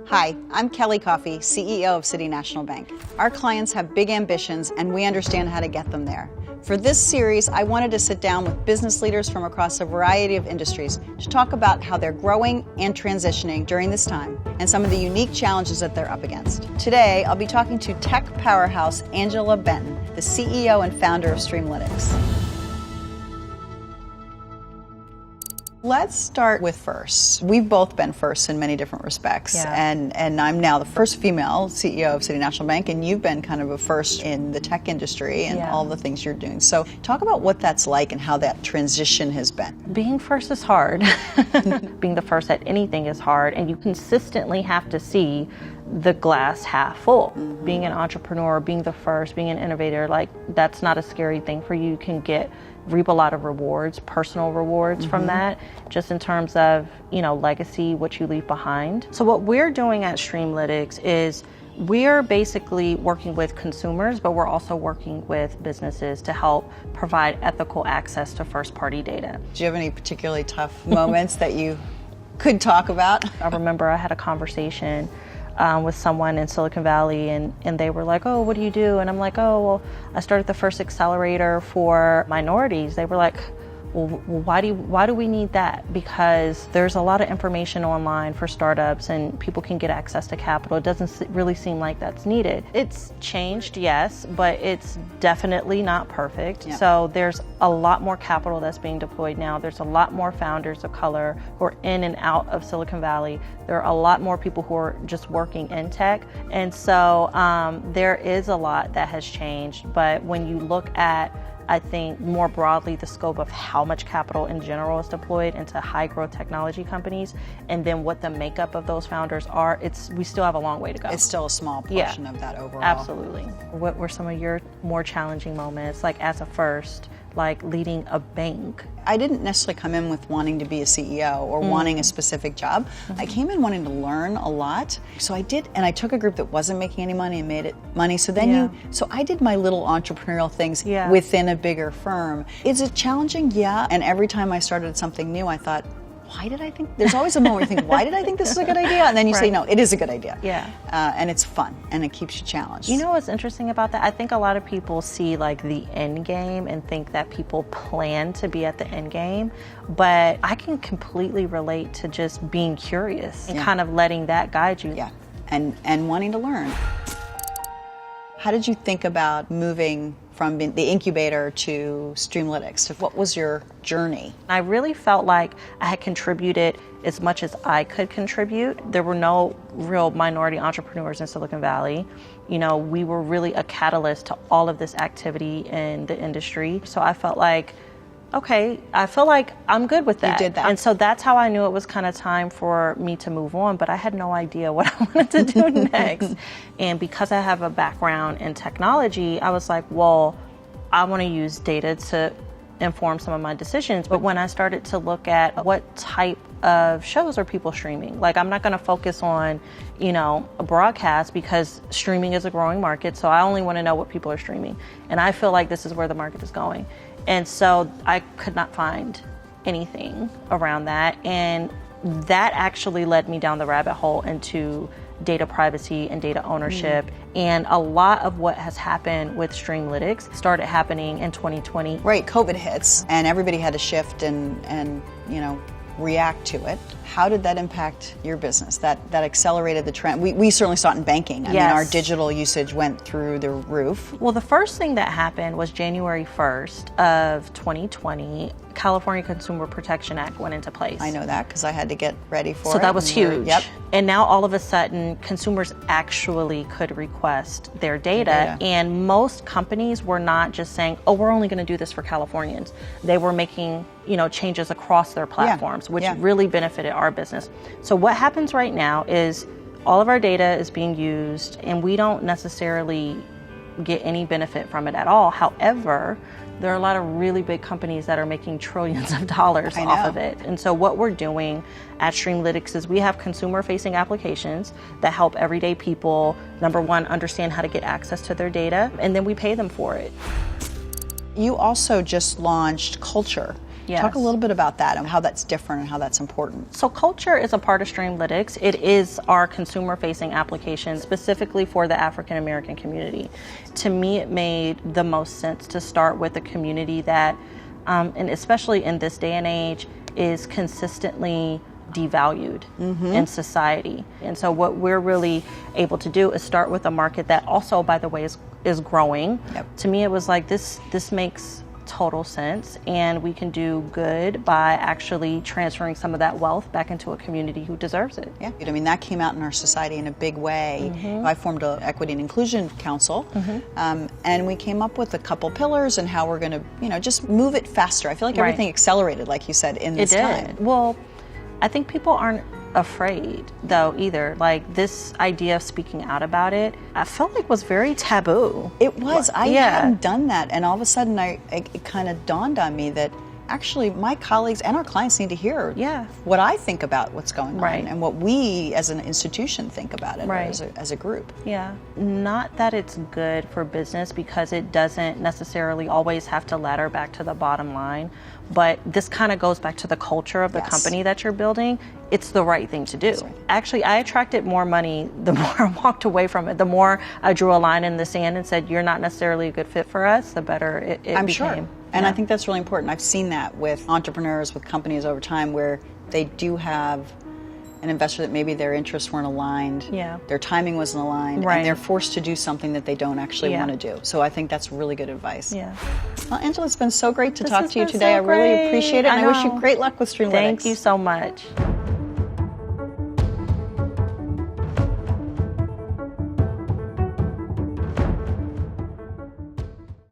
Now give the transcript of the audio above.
Hi, I'm Kelly Coffey, CEO of City National Bank. Our clients have big ambitions and we understand how to get them there. For this series, I wanted to sit down with business leaders from across a variety of industries to talk about how they're growing and transitioning during this time and some of the unique challenges that they're up against. Today, I'll be talking to tech powerhouse Angela Benton, the CEO and founder of Streamlytics. Let's start with firsts. We've both been firsts in many different respects, and I'm now the first female CEO of City National Bank, and you've been kind of a first in the tech industry and all the things you're doing. So talk about what that's like and how that transition has been. Being first is hard. Being the first at anything is hard, and you consistently have to see the glass half full. Mm-hmm. Being an entrepreneur, being the first, being an innovator, like that's not a scary thing for you. You can reap a lot of rewards, personal rewards from that, just in terms of, legacy, what you leave behind. So what we're doing at Streamlytics is we're basically working with consumers, but we're also working with businesses to help provide ethical access to first-party data. Do you have any particularly tough moments that you could talk about? I remember I had a conversation with someone in Silicon Valley and they were like, oh, what do you do? And I'm like, oh, well, I started the first accelerator for minorities. They were like, well, why do we need that? Because there's a lot of information online for startups and people can get access to capital. It doesn't really seem like that's needed. It's changed, yes, but it's definitely not perfect. Yeah. So there's a lot more capital that's being deployed now. There's a lot more founders of color who are in and out of Silicon Valley. There are a lot more people who are just working in tech. And so there is a lot that has changed. But when you look at, I think, more broadly, the scope of how much capital in general is deployed into high growth technology companies, and then what the makeup of those founders are, we still have a long way to go. It's still a small portion of that overall. Absolutely. What were some of your more challenging moments, like as a first, like leading a bank? I didn't necessarily come in with wanting to be a CEO or wanting a specific job. I came in wanting to learn a lot. So I did, and I took a group that wasn't making any money and made it money. So then so I did my little entrepreneurial things within a bigger firm. Is it challenging? Yeah. And every time I started something new, I thought, why did I think? There's always a moment where you think, why did I think this is a good idea? And then you say, no, it is a good idea. Yeah. And it's fun and it keeps you challenged. You know what's interesting about that? I think a lot of people see like the end game and think that people plan to be at the end game, but I can completely relate to just being curious and kind of letting that guide you. Yeah. And wanting to learn. How did you think about moving from the incubator to Streamlytics? What was your journey? I really felt like I had contributed as much as I could contribute. There were no real minority entrepreneurs in Silicon Valley. We were really a catalyst to all of this activity in the industry. So I felt like, okay, I feel like I'm good with that. You did that. And so that's how I knew it was kind of time for me to move on, but I had no idea what I wanted to do next. And because I have a background in technology, I was like, well, I want to use data to inform some of my decisions. But when I started to look at what type of shows are people streaming, like I'm not going to focus on, a broadcast because streaming is a growing market. So I only want to know what people are streaming. And I feel like this is where the market is going. And so I could not find anything around that. And that actually led me down the rabbit hole into data privacy and data ownership. And a lot of what has happened with Streamlytics started happening in 2020. Right, COVID hits and everybody had to shift and react to it. How did that impact your business? That accelerated the trend. We certainly saw it in banking. I mean, our digital usage went through the roof. Well, the first thing that happened was January 1st of 2020, California Consumer Protection Act went into place. I know that because I had to get ready for it. So that was huge. Yep. And now all of a sudden, consumers actually could request their data. And most companies were not just saying, oh, we're only going to do this for Californians. They were making, changes across their platforms, which really benefited our business. So what happens right now is all of our data is being used and we don't necessarily get any benefit from it at all. However, there are a lot of really big companies that are making trillions of dollars off of it. And so what we're doing at Streamlytics is we have consumer-facing applications that help everyday people, number one, understand how to get access to their data, and then we pay them for it. You also just launched Culture. Yes. Talk a little bit about that and how that's different and how that's important. So culture is a part of Streamlytics. It is our consumer-facing application specifically for the African American community. To me, it made the most sense to start with a community that, and especially in this day and age, is consistently devalued in society. And so what we're really able to do is start with a market that also, by the way, is growing. Yep. To me, it was like, this makes total sense, and we can do good by actually transferring some of that wealth back into a community who deserves it. Yeah, I mean, that came out in our society in a big way. I formed an Equity and Inclusion Council, and we came up with a couple pillars and how we're going to, just move it faster. I feel like everything accelerated, like you said, in this time. Well, I think people aren't afraid though either. Like, this idea of speaking out about it, I felt like was very taboo. It was. I hadn't done that, and all of a sudden it kind of dawned on me that actually my colleagues and our clients need to hear what I think about what's going on and what we as an institution think about it or as a group. Yeah. Not that it's good for business, because it doesn't necessarily always have to ladder back to the bottom line, but this kind of goes back to the culture of the company that you're building. It's the right thing to do. Right. Actually, I attracted more money the more I walked away from it. The more I drew a line in the sand and said, you're not necessarily a good fit for us, the better it became. Sure. And I think that's really important. I've seen that with entrepreneurs, with companies over time, where they do have an investor that maybe their interests weren't aligned, their timing wasn't aligned, and they're forced to do something that they don't actually want to do. So I think that's really good advice. Yeah. Well, Angela, it's been so great to talk to you today. I really appreciate it, and I wish you great luck with Streamlytics. Thank you so much.